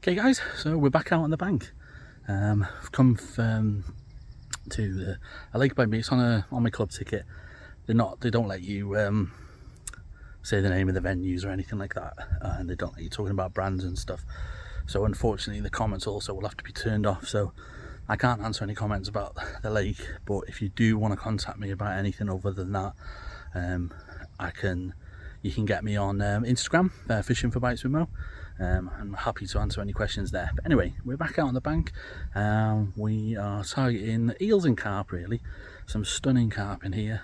Okay guys, so we're back out on the bank. I've come to a lake by me. It's on my club ticket. They don't let you say the name of the venues or anything like that, and they don't let you talking about brands and stuff. So unfortunately the comments also will have to be turned off, so I can't answer any comments about the lake. But if you do want to contact me about anything other than that, you can get me on Instagram, Fishing for Bites with Mo. I'm happy to answer any questions there. But anyway, we're back out on the bank. We are targeting eels and carp, really. Some stunning carp in here,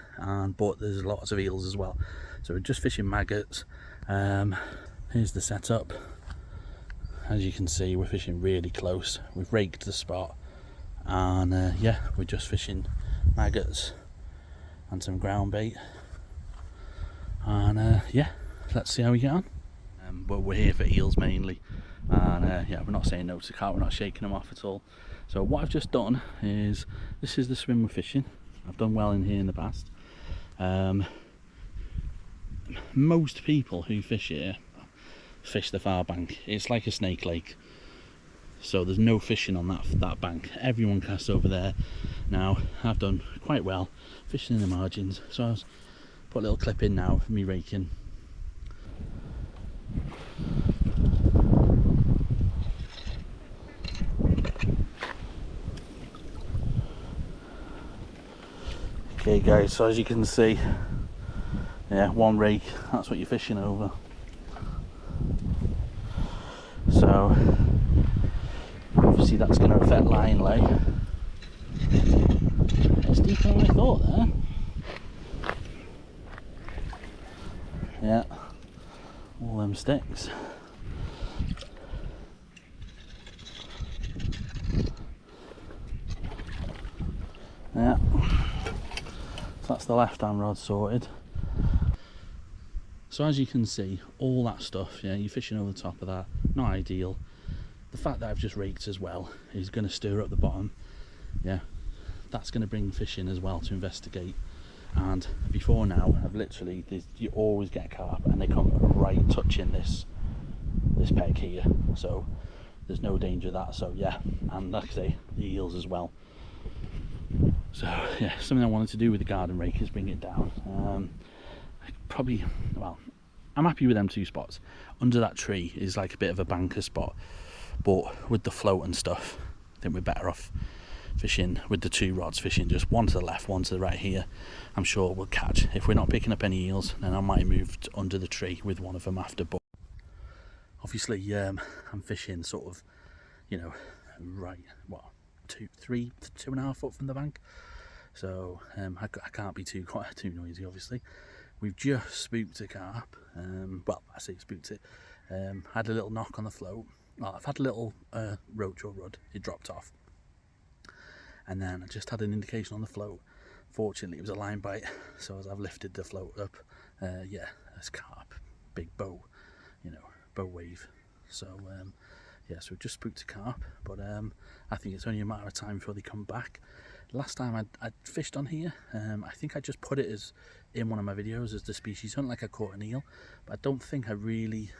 but there's lots of eels as well. So we're just fishing maggots. Here's the setup. As you can see, we're fishing really close. We've raked the spot, and yeah, we're just fishing maggots and some ground bait. And yeah, let's see how we get on. But we're here for eels mainly, and yeah, we're not saying no to carp, we're not shaking them off at all. So what I've just done is, this is the swim we're fishing. I've done well in here in the past. Most people who fish here fish the far bank. It's like a snake lake, so there's no fishing on that bank. Everyone casts over there. Now I've done quite well fishing in the margins, so I'll put a little clip in now of me raking. Okay guys, so as you can see, yeah, one rake, that's what you're fishing over. So obviously that's going to affect line lay. It's deeper than I thought there. Yeah, all them sticks. Yeah, so that's the left hand rod sorted. So as you can see, all that stuff, yeah, you're fishing over the top of that, not ideal. The fact that I've just raked as well is going to stir up the bottom. Yeah, that's going to bring fish in as well to investigate. And before now, I've literally, you always get carp and they come right touching this peg here, so there's no danger of that. So yeah, and like I say, the eels as well. So yeah, something I wanted to do with the garden rake is bring it down. Probably, well, I'm happy with them two spots. Under that tree is like a bit of a banker spot, but with the float and stuff, I think we're better off fishing with the two rods, fishing just one to the left, one to the right here. I'm sure we'll catch. If we're not picking up any eels, then I might move under the tree with one of them after. But obviously I'm fishing sort of, you know, right, what, 2.5 foot from the bank, so I can't be too noisy. Obviously we've just spooked a carp. Well, I say spooked it. Had a little knock on the float. Well, I've had a little roach or rud, it dropped off, and then I just had an indication on the float. Fortunately it was a line bite, so as I've lifted the float up, yeah, there's carp, big bow, you know, bow wave. So yeah, so we've just spooked a carp, but I think it's only a matter of time before they come back. Last time I fished on here, I think I just put it as in one of my videos as the species hunt, like I caught an eel, but I don't think I really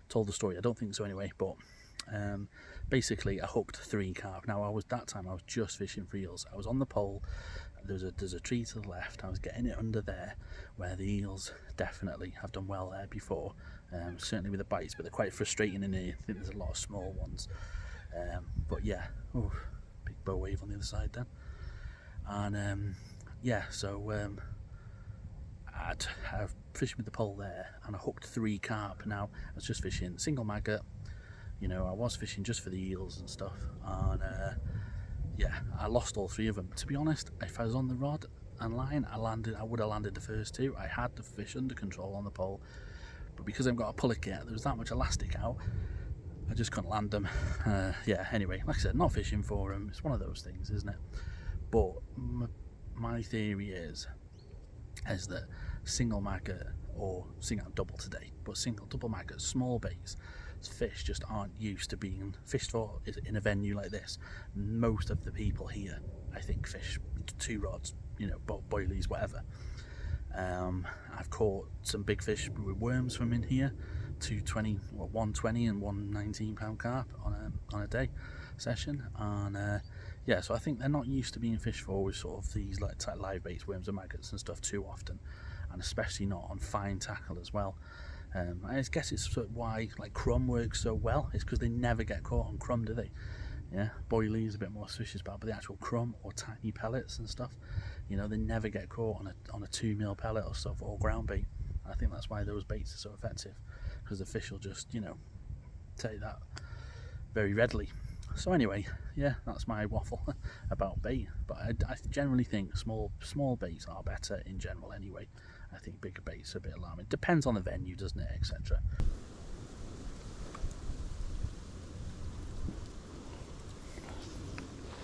told the story. I don't think so anyway. But basically I hooked 3 carp. Now that time I was just fishing for eels. I was on the pole, there's a tree to the left, I was getting it under there where the eels definitely have done well there before, certainly with the bites, but they're quite frustrating in here. I think there's a lot of small ones, but yeah, oh, big bow wave on the other side then. And yeah, so I fished with the pole there and I hooked 3 carp. Now I was just fishing single maggot, you know, I was fishing just for the eels and stuff, and yeah, I lost all 3 of them. To be honest, if I was on the rod and line, I would have landed the first 2. I had the fish under control on the pole, but because I've got a puller kit, there was that much elastic out, I just couldn't land them. Yeah, anyway, like I said, not fishing for them. It's one of those things, isn't it? But my theory is that single maggot, or double today, but double maggot, small baits, fish just aren't used to being fished for in a venue like this. Most of the people here, I think, fish 2 rods, you know, boilies, whatever. I've caught some big fish with worms from in here, 220 or 120 and 119 pound carp on a day session. And yeah, so I think they're not used to being fished for with sort of these like live baits, worms and maggots and stuff too often, and especially not on fine tackle as well. I guess it's sort of why like crumb works so well. It's because they never get caught on crumb, do they? Yeah, boilie is a bit more suspicious about, but the actual crumb or tiny pellets and stuff, you know, they never get caught on a 2mm pellet or stuff, or ground bait. I think that's why those baits are so effective, because the fish will just, you know, take that very readily. So anyway, yeah, that's my waffle about bait. But I generally think small baits are better in general anyway. I think bigger baits are a bit alarming. Depends on the venue, doesn't it, etc.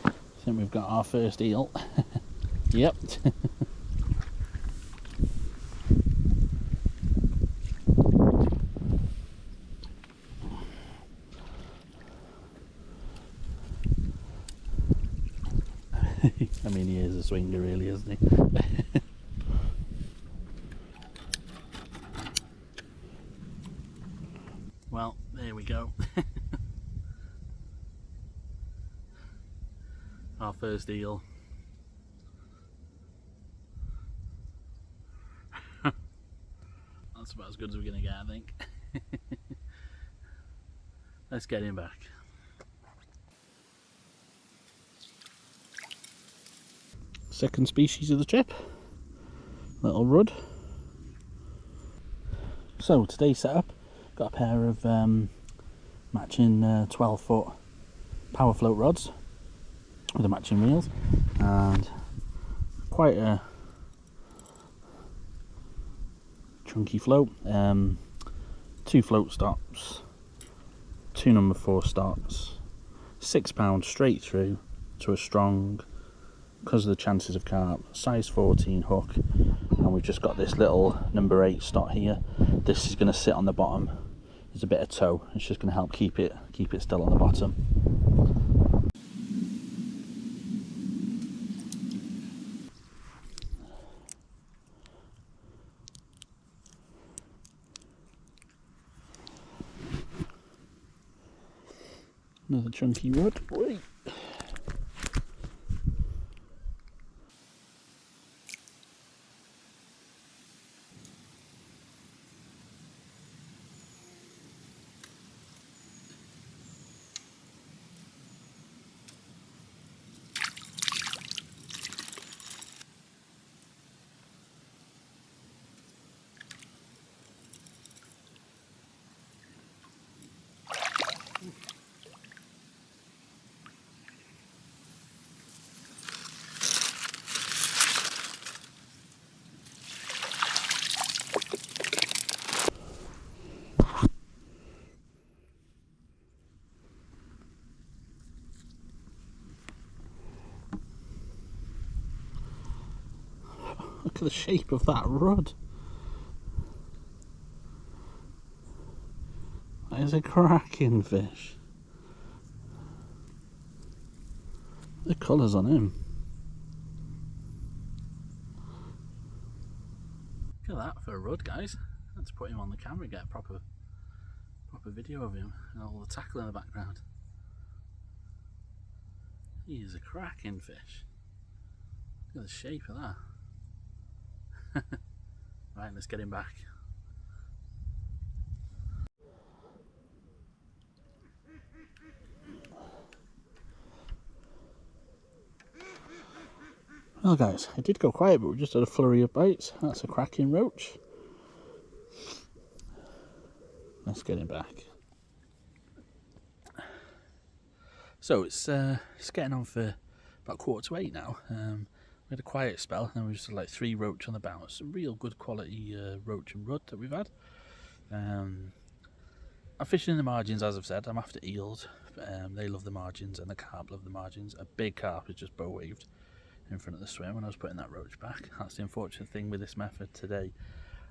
I think we've got our first eel. Yep. I mean, he is a swinger really, isn't he? Well, there we go. Our first eel. That's about as good as we're going to get, I think. Let's get him back. Second species of the trip, little rudd. So today's setup, got a pair of matching 12-foot power float rods with the matching reels, and quite a chunky float. 2 float stops, 2 number 4 stops, £6 straight through to a strong, because of the chances of carp, size 14 hook, and we've just got this little number 8 stop here. This is going to sit on the bottom. There's a bit of tow. It's just going to help keep it still on the bottom. Another chunky rod. Wait. Look at the shape of that rod. That is a cracking fish. The colours on him. Look at that for a rod, guys. Let's put him on the camera, get a proper video of him and all the tackle in the background. He is a cracking fish. Look at the shape of that. Right, let's get him back. Well guys, it did go quiet, but we just had a flurry of bites. That's a cracking roach. Let's get him back. So it's getting on for about 7:45 now. We had a quiet spell, and we just had like 3 roach on the bounce. Some real good quality roach and rudd that we've had. I'm fishing in the margins, as I've said. I'm after eels. They love the margins, and the carp love the margins. A big carp has just bow waved in front of the swim when I was putting that roach back. That's the unfortunate thing with this method today.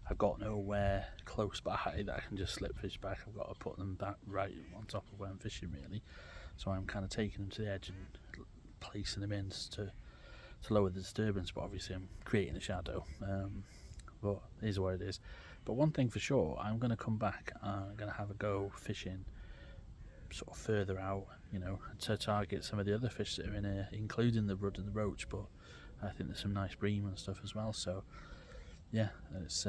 I've got nowhere close by that I can just slip fish back. I've got to put them back right on top of where I'm fishing, really. So I'm kind of taking them to the edge and placing them in to lower the disturbance, but obviously I'm creating a shadow. But it is what it is. But one thing for sure, I'm going to come back and I'm going to have a go fishing sort of further out, you know, to target some of the other fish that are in here, including the rudd and the roach. But I think there's some nice bream and stuff as well. So yeah, it's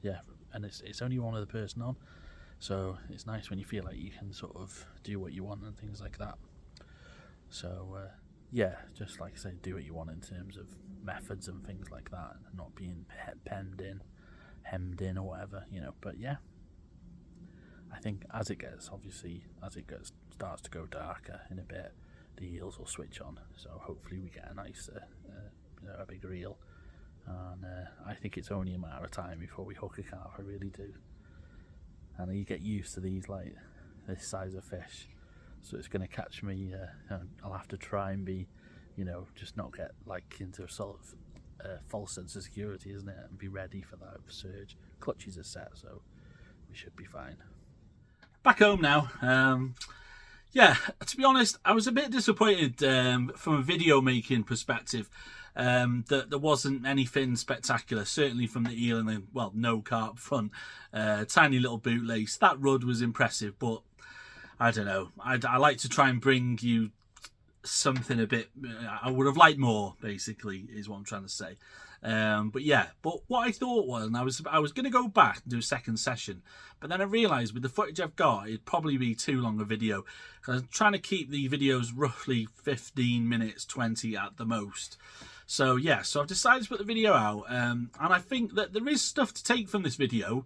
yeah, and it's only one other person on, so it's nice when you feel like you can sort of do what you want and things like that. So yeah, just like I say, do what you want in terms of methods and things like that, and not being hemmed in or whatever, you know. But yeah, I think as it starts to go darker in a bit, the eels will switch on. So hopefully we get a nice, a bigger eel. And I think it's only a matter of time before we hook a carp. I really do. And you get used to these, like this size of fish, so it's going to catch me. I'll have to try and be, you know, just not get like into a sort of false sense of security, isn't it? And be ready for that surge. Clutches are set, so we should be fine. Back home now. Yeah, to be honest, I was a bit disappointed from a video making perspective. That there wasn't anything spectacular, certainly from the eel and the, well, no carp front. Tiny little bootlace. That rudd was impressive, but I don't know. I like to try and bring you something a bit. I would have liked more, basically, is what I'm trying to say. But yeah, but what I thought was, and I was going to go back and do a second session, but then I realised with the footage I've got, it'd probably be too long a video. Because I'm trying to keep the videos roughly 15 minutes, 20 at the most. So yeah, so I've decided to put the video out, and I think that there is stuff to take from this video,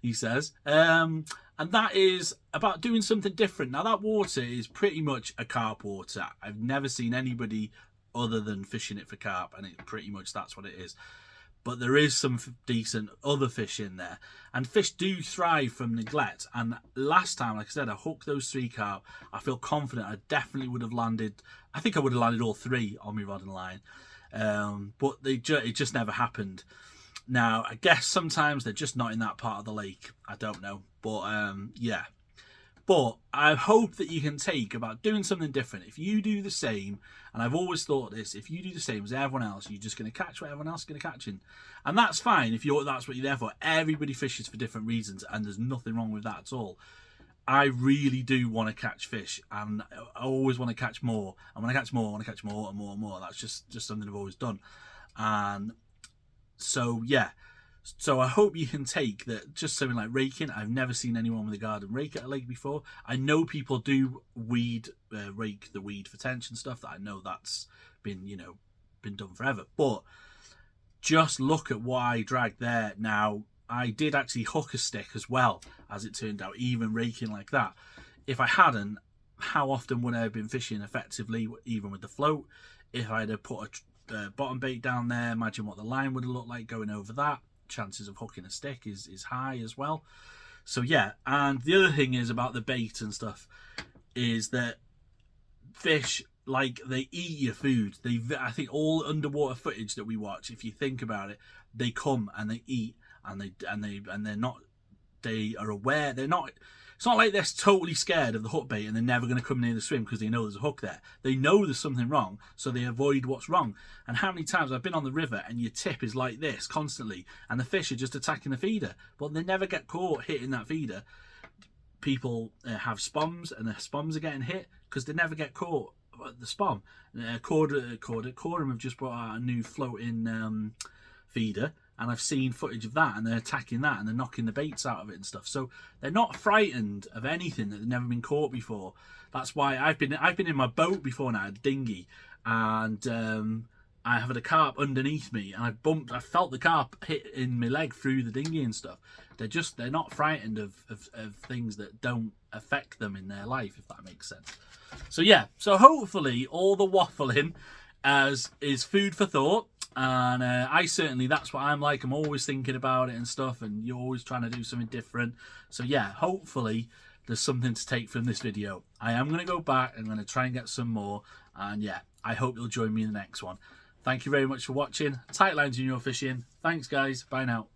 he says, and that is about doing something different. Now that water is pretty much a carp water. I've never seen anybody other than fishing it for carp, and it pretty much that's what it is. But there is some decent other fish in there, and fish do thrive from neglect. And last time, like I said, I hooked those 3 carp. I feel confident I definitely would have landed. I think I would have landed all 3 on my rod and line, but it just never happened. Now I guess sometimes they're just not in that part of the lake. I don't know, but yeah. But I hope that you can take about doing something different. If you do the same, and I've always thought this, if you do the same as everyone else, you're just going to catch what everyone else is going to catch. And that's fine if that's what you're there for. Everybody fishes for different reasons, and there's nothing wrong with that at all. I really do want to catch fish, and I always want to catch more. And when I catch more, I want to catch more and more and more. That's just something I've always done. And so, yeah. So I hope you can take that, just something like raking. I've never seen anyone with a garden rake at a lake before. I know people do rake the weed for tench and stuff. That I know that's been done forever. But just look at what I dragged there. Now I did actually hook a stick as well, as it turned out, even raking like that. If I hadn't, how often would I have been fishing effectively, even with the float? If I had put a bottom bait down there, imagine what the line would have looked like going over that. Chances of hooking a stick is high as well. So yeah, and the other thing is about the bait and stuff is that fish, like, they eat your food. I think all underwater footage that we watch, if you think about it, they come and they eat, and they are aware. They're not. It's not like they're totally scared of the hook bait and they're never going to come near the swim because they know there's a hook there. They know there's something wrong, so they avoid what's wrong. And how many times I've been on the river and your tip is like this constantly, and the fish are just attacking the feeder, but they never get caught hitting that feeder. People have spoms, and the spoms are getting hit because they never get caught at the spom. Cordum have just brought out a new floating feeder, and I've seen footage of that, and they're attacking that, and they're knocking the baits out of it and stuff. So they're not frightened of anything that they've never been caught before. That's why I've been in my boat before now, a dinghy, and I have had a carp underneath me, and I felt the carp hit in my leg through the dinghy and stuff. They're not frightened of things that don't affect them in their life, if that makes sense. So yeah, so hopefully all the waffling is food for thought. And I certainly, that's what I'm like. I'm always thinking about it and stuff, and you're always trying to do something different. So yeah, hopefully there's something to take from this video. I am going to go back. I'm going to try and get some more. And yeah, I hope you'll join me in the next one. Thank you very much for watching. Tight lines in your fishing. Thanks, guys. Bye now.